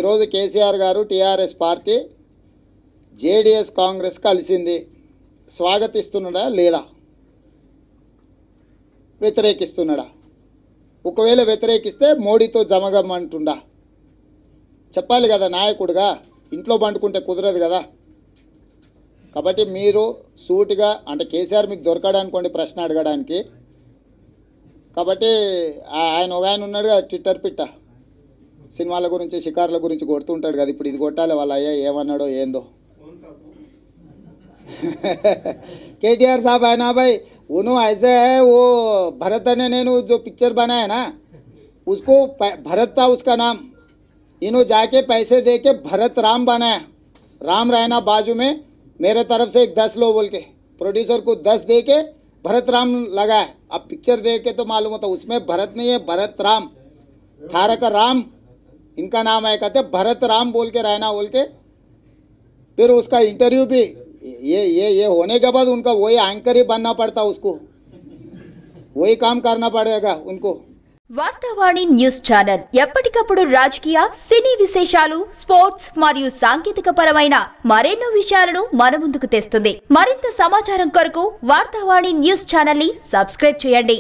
ఈరోజు కేసీఆర్ గారు TRS party JDS Congress కలిసింది, స్వాగతిస్తున్నాడా లేదా, వ్యతిరేకిస్తున్నాడా? ఒకవేళ వ్యతిరేకిస్తే మోడీతో జమగమ్మంటుండా? చెప్పాలి కదా నాయకుడిగా, ఇంట్లో పండుకుంటే కుదరదు కదా. కాబట్టి మీరు సూటిగా, అంటే కేసీఆర్ మీకు దొరకడానుకోండి ప్రశ్న అడగడానికి. కాబట్టి ఆయన ఒక ఆయన ఉన్నాడు కదా ట్విట్టర్ పిట్ట, సినిమాల గురించి షికార్ల గురించి కొడుతుంటాడు కదా. ఇప్పుడు ఇది కొట్టాలి వాళ్ళ అయ్యా ఏమన్నాడో ఏందో. केटीआर साहब है ना भाई, उन्होंने ऐसे है वो भरत ने जो पिक्चर बनाया ना उसको भरत था उसका नाम, इन्हों जाके पैसे दे के भरत राम बनाया। राम रहना बाजू में, मेरे तरफ से एक 10 लो बोल के प्रोड्यूसर को 10 दे के भरत राम लगाया। अब पिक्चर देख के तो मालूम होता उसमें भरत नहीं है, भरत राम, थारा का राम इनका नाम है, कहते भरत राम बोल के रहना बोल के। फिर उसका इंटरव्यू भी ये होने के बाद उनका वही एंकर ही बनना पड़ता, उसको वही काम करना पड़ेगा उनको। వార్తావాణి న్యూస్ ఛానల్ ఎప్పటికప్పుడు రాజకీయ, సినీ విశేషాలు, స్పోర్ట్స్ మరియు సాంకేతిక పరమైన మరెన్నో విషయాలను మన ముందుకు తెస్తుంది. మరింత సమాచారం కొరకు వార్తావాణి న్యూస్ ఛానల్ ని సబ్స్క్రైబ్ చేయండి.